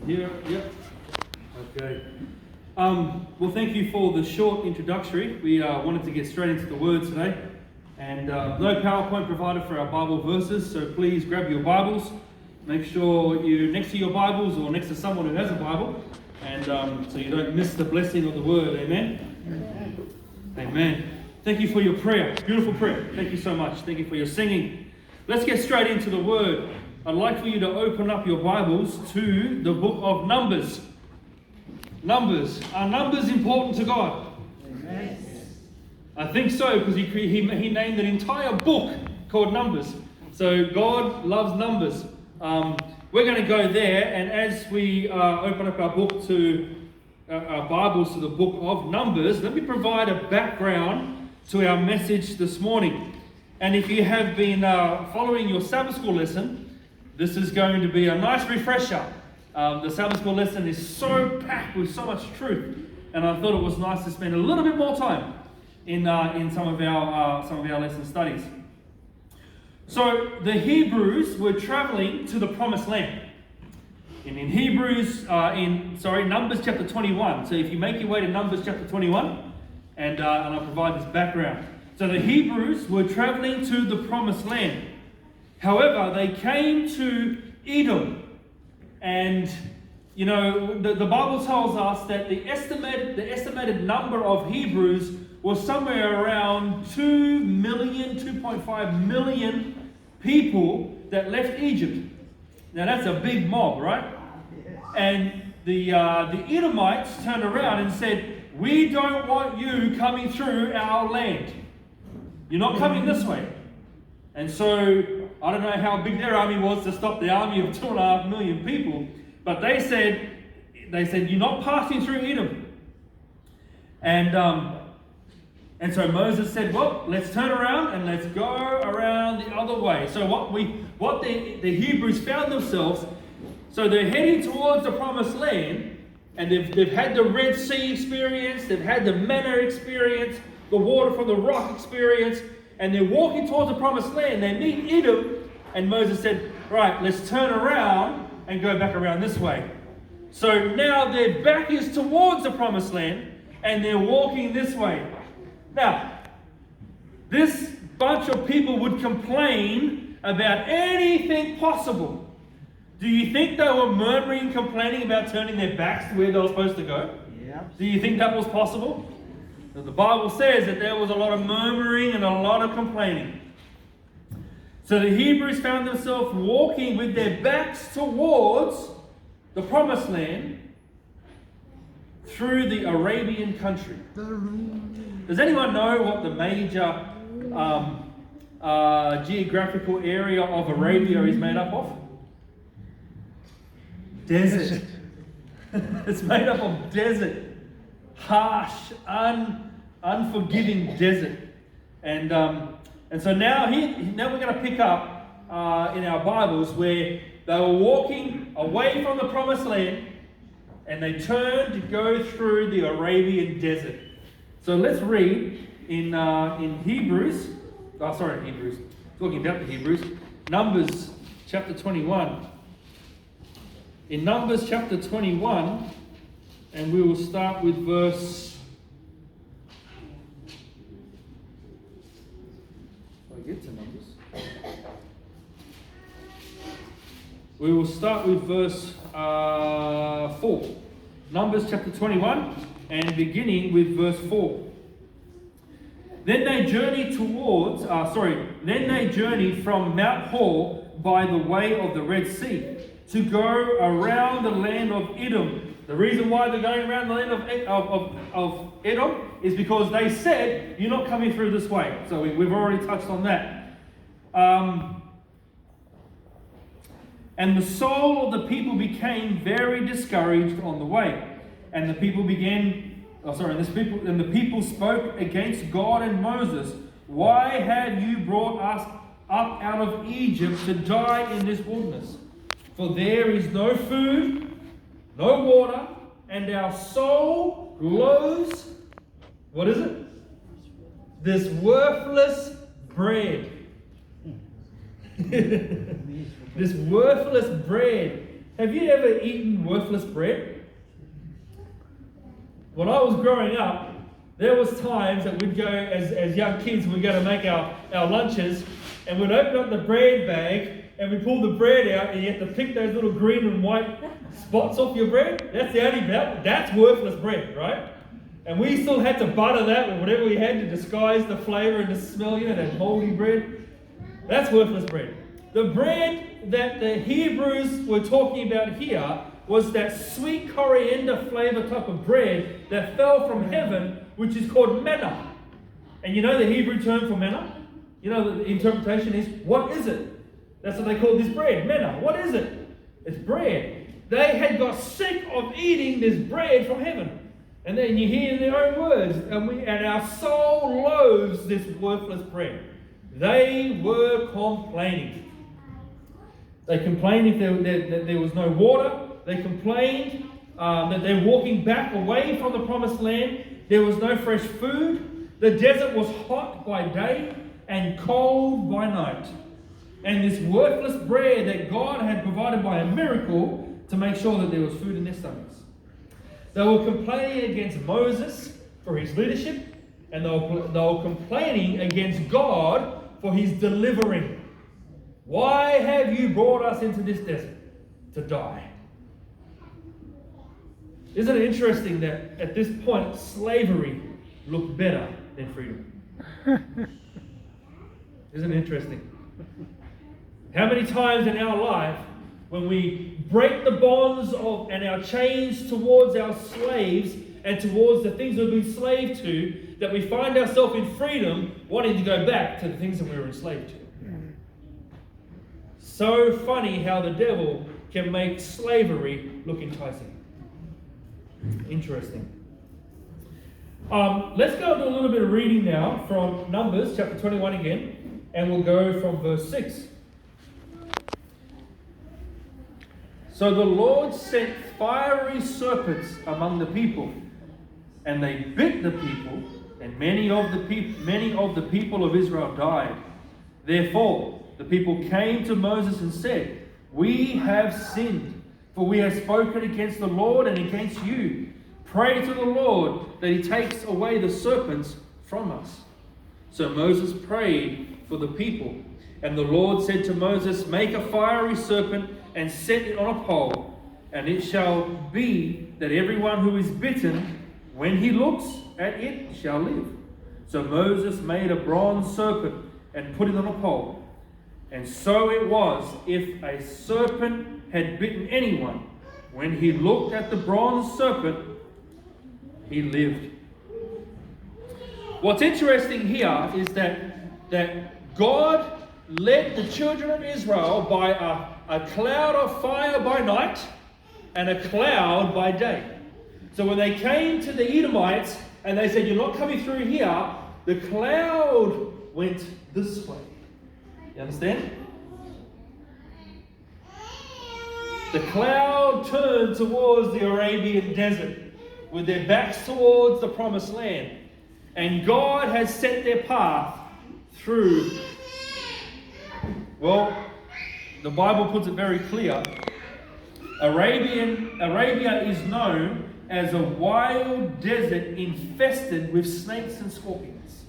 Yep. Okay. Well, thank you for the short introductory. We wanted to get straight into the Word today. And no PowerPoint provided for our Bible verses, so please grab your Bibles. Make sure you're next to your Bibles or next to someone who has a Bible, and so you don't miss the blessing of the Word. Amen? Amen. Thank you for your prayer. Beautiful prayer. Thank you so much. Thank you for your singing. Let's get straight into the Word. I'd like for you to open up your Bibles to the book of Numbers. Numbers. Are numbers important to God? Yes. I think so, because he named an entire book called Numbers. So God loves numbers. We're going to go there, and as we open up our book to our Bibles to the book of Numbers, let me provide a background to our message this morning. And if you have been following your Sabbath school lesson, this is going to be a nice refresher. The Sabbath school lesson is so packed with so much truth, and I thought it was nice to spend a little bit more time in some of our lesson studies. So the Hebrews were traveling to the Promised Land, and in Numbers chapter 21. So if you make your way to Numbers chapter 21, and I'll provide this background. So the Hebrews were traveling to the Promised Land. However, they came to Edom, and you know the Bible tells us that the estimated number of Hebrews was somewhere around 2.5 million people that left Egypt. Now that's a big mob, right? And the Edomites turned around and said, "We don't want you coming through our land. You're not coming this way." And so I don't know how big their army was to stop the army of 2.5 million people, but they said, "You're not passing through Edom." And so Moses said, "Well, let's turn around and let's go around the other way." So what the Hebrews found themselves, so they're heading towards the Promised Land, and they've had the Red Sea experience, they've had the manna experience, the water from the rock experience, and they're walking towards the Promised Land. They meet Edom, and Moses said, "Right, let's turn around and go back around this way." So now their back is towards the Promised Land, and they're walking this way. Now, this bunch of people would complain about anything possible. Do you think they were murmuring, complaining about turning their backs to where they were supposed to go? Yeah. Do you think that was possible? The Bible says that there was a lot of murmuring and a lot of complaining. So the Hebrews found themselves walking with their backs towards the Promised Land through the Arabian country. Does anyone know what the major geographical area of Arabia is made up of? Desert. It's made up of desert. Harsh, unforgiving desert. And so now we're going to pick up in our Bibles where they were walking away from the Promised Land, and they turned to go through the Arabian desert. So let's read in Hebrews. Talking about the Hebrews. Numbers chapter 21. In Numbers chapter 21, and we will start with verse. Get to Numbers. We will start with verse 4. Numbers chapter 21 and beginning with verse 4. Then they journeyed from Mount Hor by the way of the Red Sea to go around the land of Edom. The reason why they're going around the land of Edom is because they said, "You're not coming through this way." So we've already touched on that. And the soul of the people became very discouraged on the way. And the people spoke against God and Moses. "Why have you brought us up out of Egypt to die in this wilderness? For there is no food, no water, and our soul glows," what is it? "This worthless bread." This worthless bread have you ever eaten worthless bread? When I was growing up, there was times that we'd go, as young kids, we'd go to make our lunches, and we'd open up the bread bag, and we'd pull the bread out, and you have to pick those little green and white spots off your bread. That's the only bit. That's worthless bread, right? And we still had to butter that with whatever we had to disguise the flavour and the smell, that moldy bread. That's worthless bread. The bread that the Hebrews were talking about here was that sweet coriander flavour type of bread that fell from heaven, which is called manna. And you know the Hebrew term for manna? You know the interpretation is, what is it? That's what they call this bread, manna. What is it? It's bread. They had got sick of eating this bread from heaven. And then you hear in their own words, and our soul loathes this worthless bread. They were complaining. They complained that there was no water. They complained that they're walking back away from the promised land. There was no fresh food. The desert was hot by day and cold by night. And this worthless bread that God had provided by a miracle to make sure that there was food in their stomachs. They were complaining against Moses for his leadership, and they were complaining against God for his delivering. Why have you brought us into this desert to die? Isn't it interesting that at this point slavery looked better than freedom? Isn't it interesting? How many times in our life, when we break the bonds and our chains towards our slaves and towards the things we've been enslaved to, that we find ourselves in freedom wanting to go back to the things that we were enslaved to? So funny how the devil can make slavery look enticing. Interesting. Let's go do a little bit of reading now from Numbers chapter 21 again, and we'll go from verse 6. So the Lord sent fiery serpents among the people, and they bit the people, and many of the people of Israel died. Therefore the people came to Moses and said, "We have sinned, for we have spoken against the Lord and against you. Pray to the Lord that he takes away the serpents from us." So Moses prayed for the people, and the Lord said to Moses, "Make a fiery serpent and set it on a pole, and it shall be that everyone who is bitten, when he looks at it, shall live." So Moses made a bronze serpent and put it on a pole. And so it was, if a serpent had bitten anyone, when he looked at the bronze serpent, he lived. What's interesting here is that God led the children of Israel by a cloud of fire by night and a cloud by day. So when they came to the Edomites and they said, "You're not coming through here," the cloud went this way. You understand? The cloud turned towards the Arabian desert with their backs towards the promised land. And God has set their path through. Well, the Bible puts it very clear. Arabia is known as a wild desert infested with snakes and scorpions.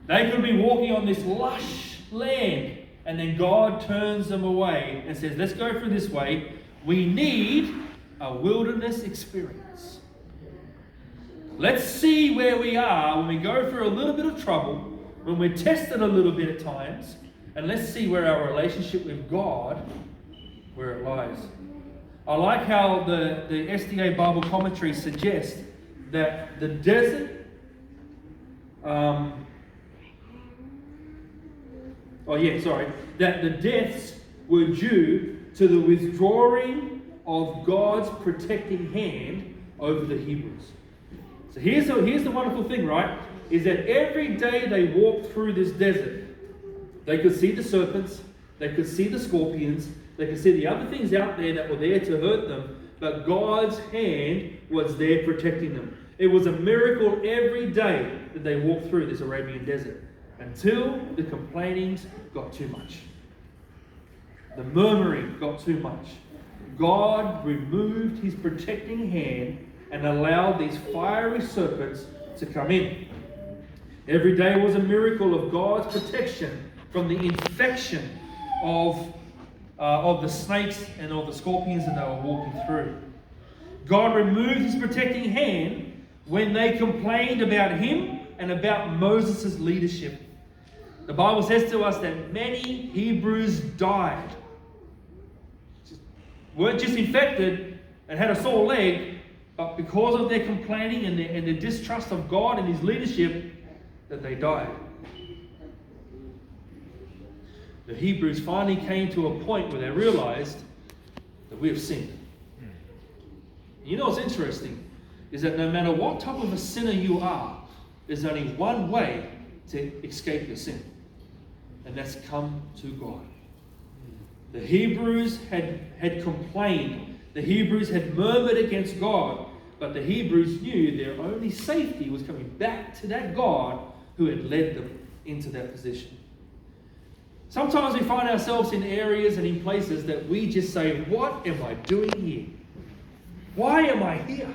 They could be walking on this lush land, and then God turns them away and says, "Let's go through this way. We need a wilderness experience. Let's see where we are when we go through a little bit of trouble, when we're tested a little bit at times, and let's see where our relationship with God, where it lies." I like how the SDA Bible commentary suggests that the desert, that the deaths were due to the withdrawing of God's protecting hand over the Hebrews. So here's the wonderful thing, right? Is that every day they walked through this desert, they could see the serpents, they could see the scorpions, they could see the other things out there that were there to hurt them, but God's hand was there protecting them. It was a miracle every day that they walked through this Arabian desert, until the complainings got too much. The murmuring got too much. God removed his protecting hand and allowed these fiery serpents to come in. Every day was a miracle of God's protection from the infection of the snakes and of the scorpions that they were walking through. God removed his protecting hand when they complained about him and about Moses' leadership. The Bible says to us that many Hebrews died. Weren't just infected and had a sore leg, but because of their complaining and their distrust of God and his leadership, that they died. The Hebrews finally came to a point where they realized that we have sinned. You know what's interesting is that no matter what type of a sinner you are, there's only one way to escape your sin, and that's come to God. The Hebrews had complained. The Hebrews had murmured against God, but the Hebrews knew their only safety was coming back to that God who had led them into that position. Sometimes we find ourselves in areas and in places that we just say, what am I doing here? Why am I here?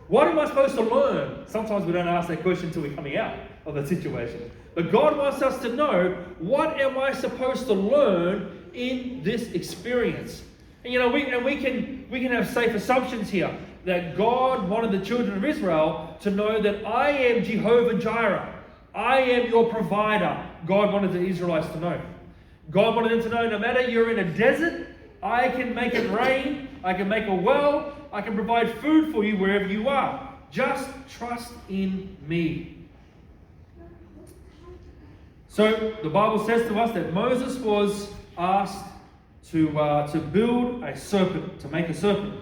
What am I supposed to learn? Sometimes we don't ask that question until we're coming out of that situation. But God wants us to know, what am I supposed to learn in this experience? And you know, we can have safe assumptions here that God wanted the children of Israel to know that I am Jehovah Jireh. I am your provider. God wanted the Israelites to know. God wanted them to know, no matter you're in a desert, I can make it rain, I can make a well, I can provide food for you wherever you are. Just trust in me. So the Bible says to us that Moses was asked to build a serpent, to make a serpent.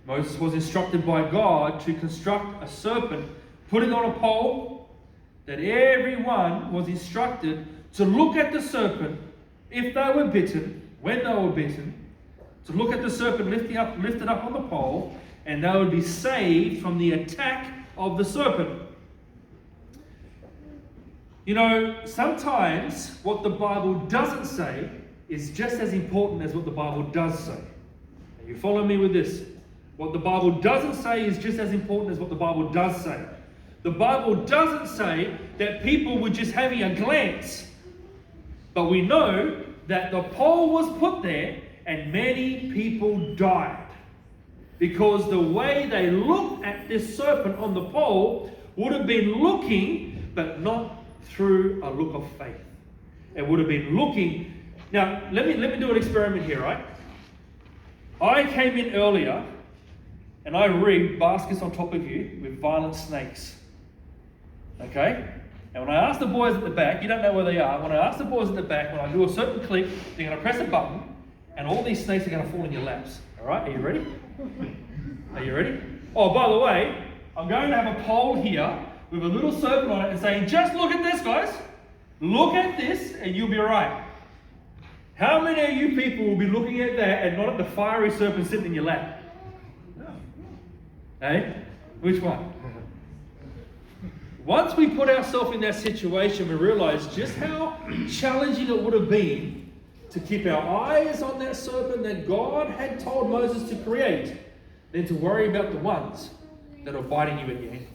Moses was instructed by God to construct a serpent, put it on a pole, that everyone was instructed to look at the serpent if they were bitten, when they were bitten, to look at the serpent lifted up on the pole, and they would be saved from the attack of the serpent. You know, sometimes what the Bible doesn't say is just as important as what the Bible does say. Are you following me with this? What the Bible doesn't say is just as important as what the Bible does say. The Bible doesn't say that people were just having a glance, but we know that the pole was put there and many people died because the way they looked at this serpent on the pole would have been looking, but not through a look of faith. It would have been looking. Now, let me do an experiment here, right? I came in earlier and I rigged baskets on top of you with violent snakes. Okay? And when I ask the boys at the back, you don't know where they are, when I ask the boys at the back, when I do a certain click, they're going to press a button and all these snakes are going to fall in your laps. Alright? Are you ready? Are you ready? Oh, by the way, I'm going to have a pole here with a little serpent on it and saying, just look at this, guys. Look at this and you'll be alright. How many of you people will be looking at that and not at the fiery serpent sitting in your lap? No. Hey? Which one? Once we put ourselves in that situation, we realize just how challenging it would have been to keep our eyes on that serpent that God had told Moses to create, than to worry about the ones that are biting you at your ankles.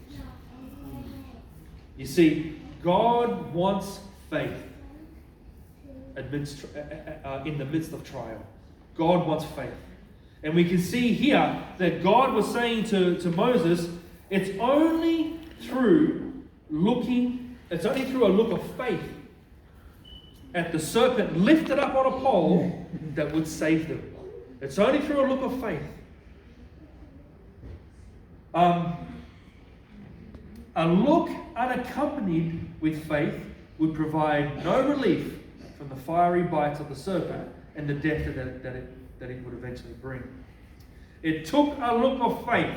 You see, God wants faith in the midst of trial. God wants faith. And we can see here that God was saying to Moses, it's only through a look of faith at the serpent lifted up on a pole that would save them. It's only through a look of faith. A look unaccompanied with faith would provide no relief from the fiery bites of the serpent and the death that it would eventually bring. It took a look of faith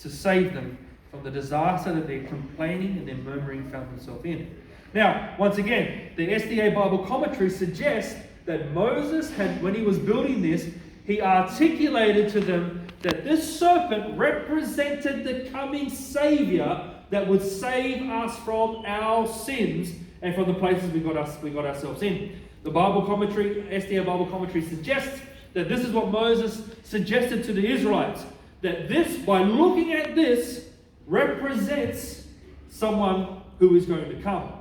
to save them from the disaster that their complaining and their murmuring found themselves in. Now, once again, the SDA Bible commentary suggests that Moses had, when he was building this, he articulated to them that this serpent represented the coming Savior that would save us from our sins and from the places we got ourselves in. The Bible commentary, SDA Bible commentary, suggests that this is what Moses suggested to the Israelites. That this, by looking at this, represents someone who is going to come.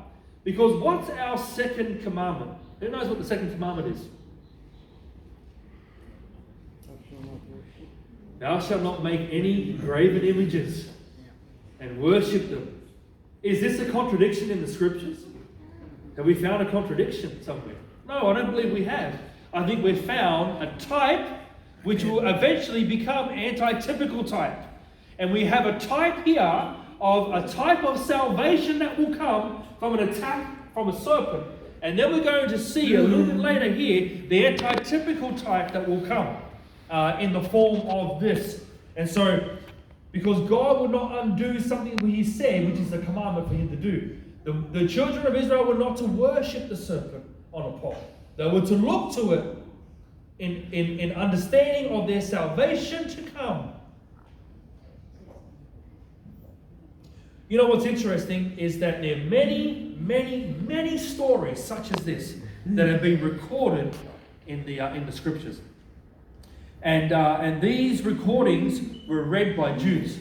Because what's our second commandment? Who knows what the second commandment is? Thou shalt not make any graven images and worship them. Is this a contradiction in the scriptures? Have we found a contradiction somewhere? No, I don't believe we have. I think we've found a type which will eventually become anti-typical type. And we have a type here of a type of salvation that will come from an attack from a serpent. And then we're going to see a little bit later here the anti-typical type that will come in the form of this. And so, because God will not undo something that He said, which is a commandment for Him to do. The children of Israel were not to worship the serpent on a pole. They were to look to it in understanding of their salvation to come. You know what's interesting is that there are many, many, many stories such as this that have been recorded in the scriptures. And these recordings were read by Jews.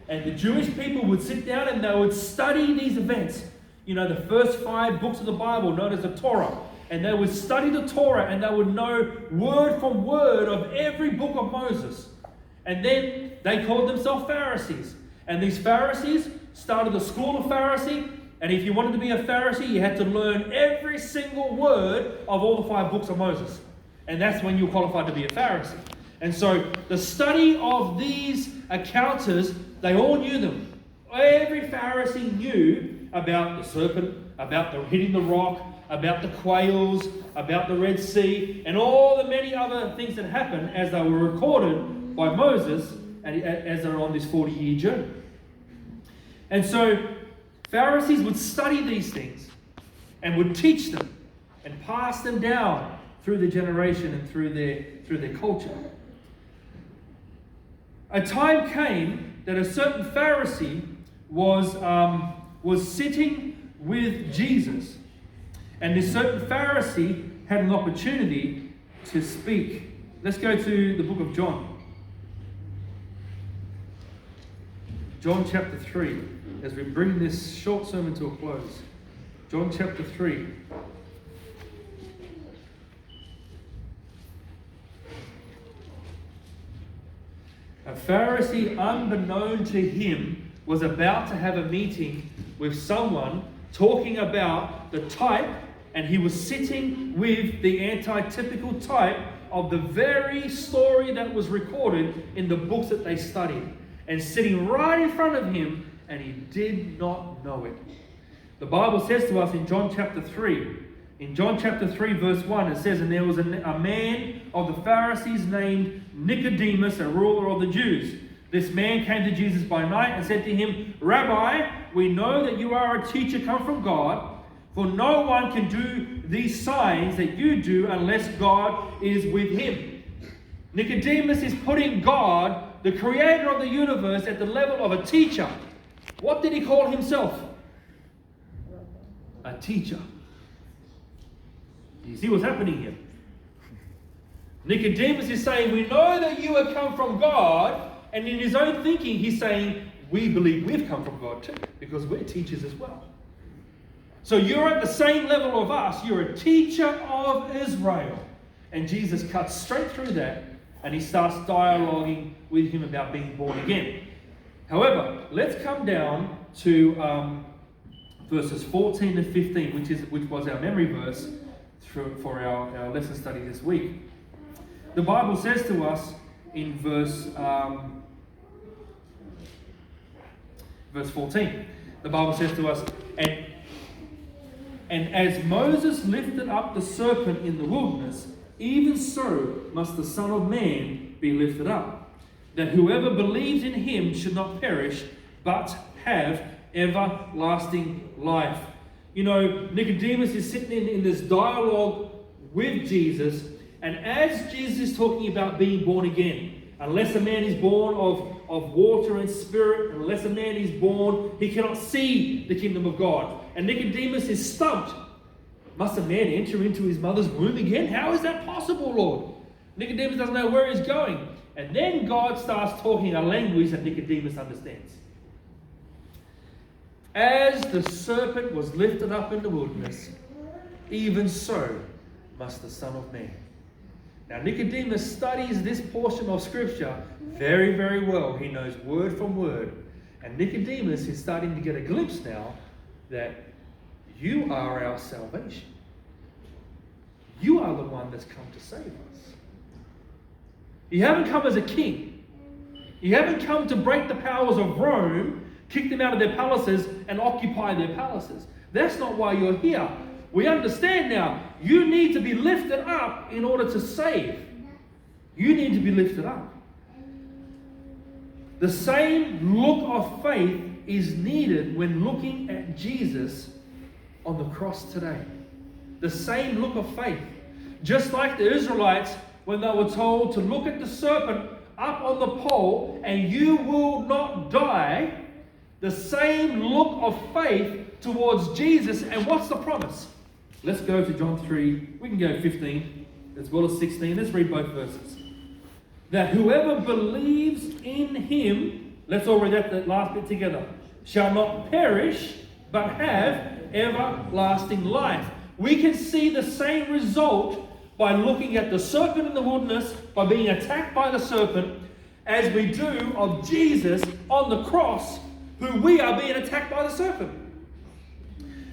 And the Jewish people would sit down and they would study these events. You know, the first 5 books of the Bible, known as the Torah. And they would study the Torah and they would know word for word of every book of Moses. And then they called themselves Pharisees. And these Pharisees started the school of Pharisee. And if you wanted to be a Pharisee, you had to learn every single word of all the 5 books of Moses. And that's when you're qualified to be a Pharisee. And so the study of these accounters, they all knew them. Every Pharisee knew about the serpent, about the hitting the rock, about the quails, about the Red Sea, and all the many other things that happened as they were recorded by Moses and as they were on this 40-year journey. And so Pharisees would study these things and would teach them and pass them down through the generation and through their culture. A time came that a certain Pharisee was sitting with Jesus. And this certain Pharisee had an opportunity to speak. Let's go to the book of John. John chapter 3, as we bring this short sermon to a close. John chapter 3. A Pharisee, unbeknown to him, was about to have a meeting with someone talking about the type, and he was sitting with the anti-typical type of the very story that was recorded in the books that they studied, and sitting right in front of him, and he did not know it. The Bible says to us in John chapter 3, verse 1, it says, "And there was a man of the Pharisees named Nicodemus, a ruler of the Jews. This man came to Jesus by night and said to him, 'Rabbi, we know that you are a teacher come from God, for no one can do these signs that you do unless God is with him.'" Nicodemus is putting God, the creator of the universe, at the level of a teacher. What did he call himself? A teacher. You see what's happening here? Nicodemus is saying, we know that you have come from God, and in his own thinking, he's saying, we believe we've come from God too, because we're teachers as well. So you're at the same level of us. You're a teacher of Israel. And Jesus cuts straight through that, and he starts dialoguing with him about being born again. However, let's come down to verses 14 and 15, which was our memory verse for our lesson study this week. The Bible says to us in verse 14, the Bible says to us, and as Moses lifted up the serpent in the wilderness, even so must the Son of Man be lifted up, that whoever believes in him should not perish, but have everlasting life. You know, Nicodemus is sitting in this dialogue with Jesus, and as Jesus is talking about being born again, unless a man is born of water and spirit, unless a man is born, he cannot see the kingdom of God. And Nicodemus is stumped. Must a man enter into his mother's womb again? How is that possible, Lord? Nicodemus doesn't know where he's going. And then God starts talking a language that Nicodemus understands. As the serpent was lifted up in the wilderness, even so must the Son of Man. Now Nicodemus studies this portion of Scripture very, very well. He knows word from word. And Nicodemus is starting to get a glimpse now that you are our salvation. You are the one that's come to save us. You haven't come as a king. You haven't come to break the powers of Rome, kick them out of their palaces, and occupy their palaces. That's not why you're here. We understand now, you need to be lifted up in order to save. You need to be lifted up. The same look of faith is needed when looking at Jesus on the cross today. The same look of faith. Just like the Israelites, when they were told to look at the serpent up on the pole and you will not die, the same look of faith towards Jesus. And what's the promise? Let's go to John 3. We can go 15 as well as 16. Let's read both verses. That whoever believes in him, let's all read that last bit together, shall not perish, but have everlasting life. We can see the same result by looking at the serpent in the wilderness, by being attacked by the serpent, as we do of Jesus on the cross, who we are being attacked by the serpent.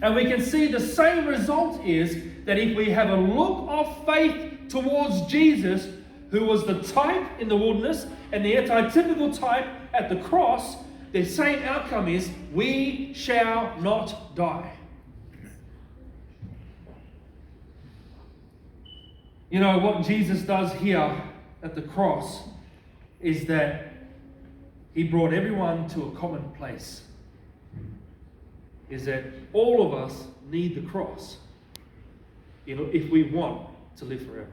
And we can see the same result is that if we have a look of faith towards Jesus, who was the type in the wilderness and the antitypical type at the cross, the same outcome is we shall not die. You know, what Jesus does here at the cross is that he brought everyone to a common place. Is that all of us need the cross, you know, if we want to live forever.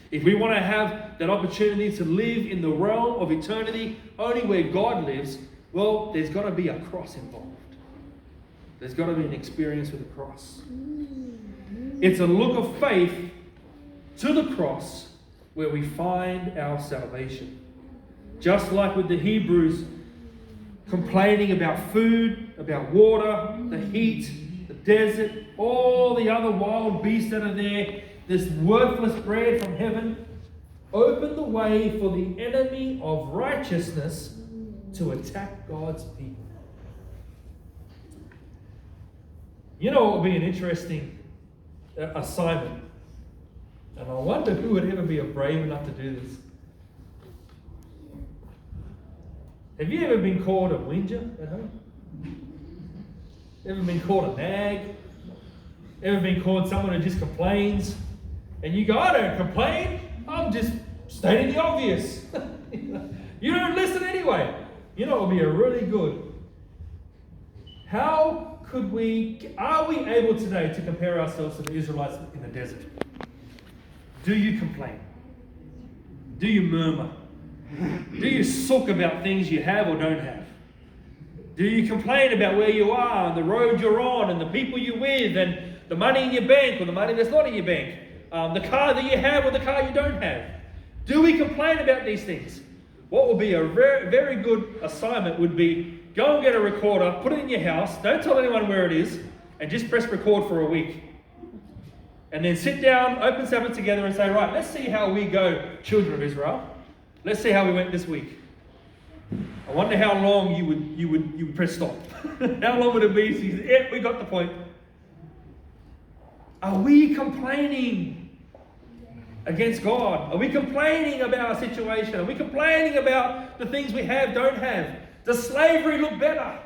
If we want to have that opportunity to live in the realm of eternity, only where God lives, well, there's got to be a cross involved. There's got to be an experience with the cross. It's a look of faith to the cross where we find our salvation. Just like with the Hebrews complaining about food, about water, the heat, the desert, all the other wild beasts that are there, this worthless bread from heaven, open the way for the enemy of righteousness to attack God's people. You know what would be an interesting assignment? And I wonder who would ever be brave enough to do this. Have you ever been called a whinger at home? Ever been called a nag? Ever been called someone who just complains? And you go, I don't complain. I'm just stating the obvious. You don't listen anyway. You know, it would be a really good. Are we able today to compare ourselves to the Israelites in the desert? Do you complain? Do you murmur? Do you sulk about things you have or don't have? Do you complain about where you are and the road you're on and the people you're with and the money in your bank or the money that's not in your bank? The car that you have or the car you don't have? Do we complain about these things? What would be a very, very good assignment would be go and get a recorder, put it in your house, don't tell anyone where it is, and just press record for a week. And then sit down, open Sabbath together and say, right, let's see how we go, children of Israel. Let's see how we went this week. I wonder how long you would press stop. How long would it be? So you say, yeah, we got the point. Are we complaining against God? Are we complaining about our situation? Are we complaining about the things we have, don't have? Does slavery look better?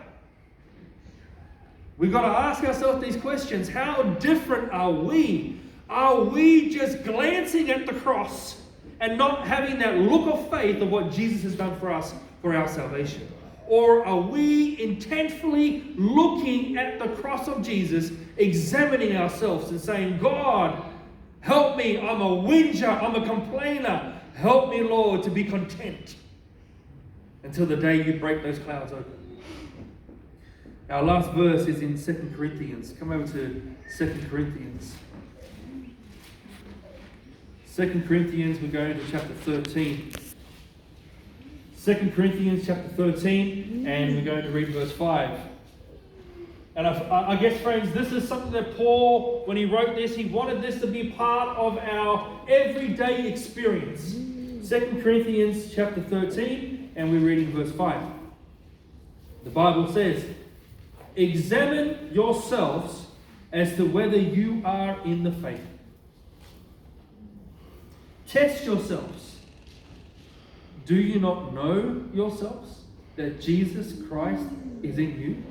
We've got to ask ourselves these questions. How different are we? Are we just glancing at the cross and not having that look of faith of what Jesus has done for us for our salvation? Or are we intentfully looking at the cross of Jesus, examining ourselves and saying, God, help me, I'm a whinger, I'm a complainer. Help me, Lord, to be content until the day you break those clouds open. Our last verse is in 2 Corinthians. Come over to 2 Corinthians. 2 Corinthians, we're going to chapter 13. 2 Corinthians chapter 13, and we're going to read verse 5. And I guess, friends, this is something that Paul, when he wrote this, he wanted this to be part of our everyday experience. 2 Corinthians chapter 13, and we're reading verse 5. The Bible says, "Examine yourselves as to whether you are in the faith. Test yourselves. Do you not know yourselves that Jesus Christ is in you?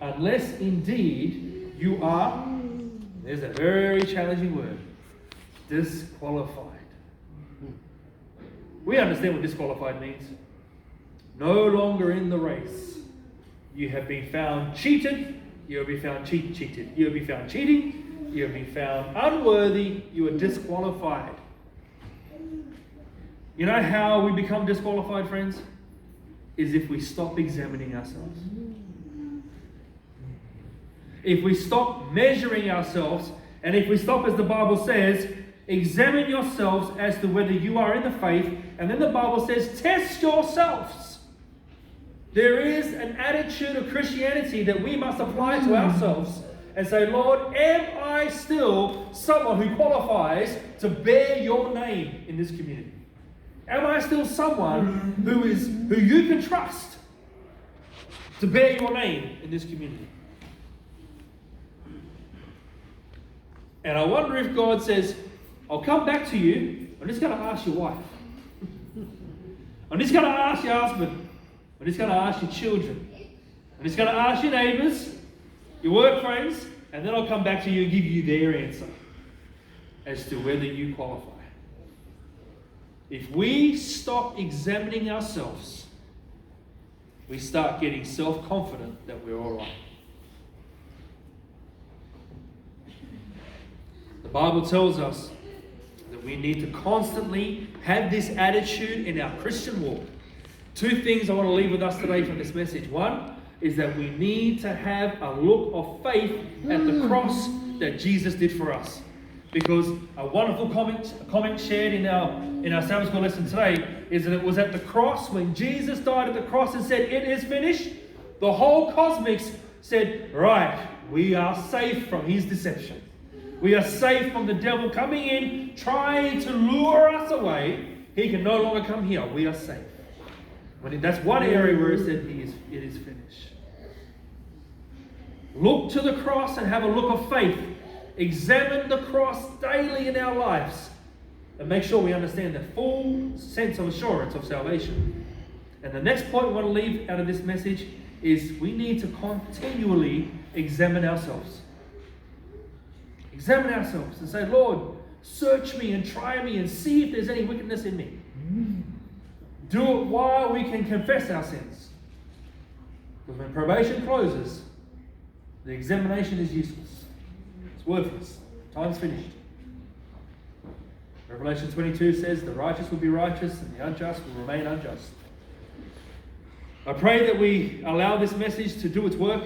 Unless indeed you are," there's a very challenging word, "disqualified." We understand what disqualified means. No longer in the race. You have been found cheated. You have been found cheated. You have been found cheating. You have been found unworthy. You are disqualified. You know how we become disqualified, friends? Is if we stop examining ourselves. If we stop measuring ourselves, and if we stop, as the Bible says, examine yourselves as to whether you are in the faith, and then the Bible says, test yourselves. There is an attitude of Christianity that we must apply to ourselves and say, Lord, am I still someone who qualifies to bear your name in this community? Am I still someone who you can trust to bear your name in this community? And I wonder if God says, I'll come back to you. I'm just going to ask your wife. I'm just going to ask your husband. I'm just going to ask your children. I'm just going to ask your neighbours, your work friends, and then I'll come back to you and give you their answer as to whether you qualify. If we stop examining ourselves, we start getting self-confident that we're all right. The Bible tells us that we need to constantly have this attitude in our Christian walk. Two things I want to leave with us today from this message. One is that we need to have a look of faith at the cross that Jesus did for us. Because a wonderful comment shared in our Sabbath school lesson today is that it was at the cross, when Jesus died at the cross and said, "It is finished," the whole cosmos said, right, we are safe from his deception. We are safe from the devil coming in, trying to lure us away. He can no longer come here. We are safe. That's one area where it said it is finished. Look to the cross and have a look of faith. Examine the cross daily in our lives and make sure we understand the full sense of assurance of salvation. And the next point we want to leave out of this message is we need to continually examine ourselves. Examine ourselves and say, Lord, search me and try me and see if there's any wickedness in me. Do it while we can confess our sins. Because when probation closes, the examination is useless. It's worthless. Time's finished. Revelation 22 says the righteous will be righteous and the unjust will remain unjust. I pray that we allow this message to do its work.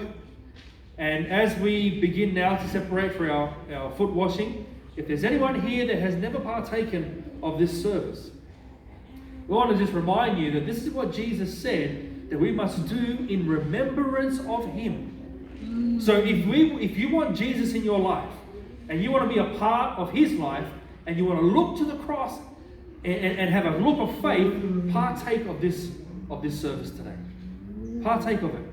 And as we begin now to separate for our foot washing, if there's anyone here that has never partaken of this service, we want to just remind you that this is what Jesus said that we must do in remembrance of him. So if you want Jesus in your life and you want to be a part of his life and you want to look to the cross and have a look of faith, partake of this service today. Partake of it,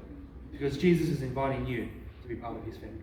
because Jesus is inviting you to be part of his family.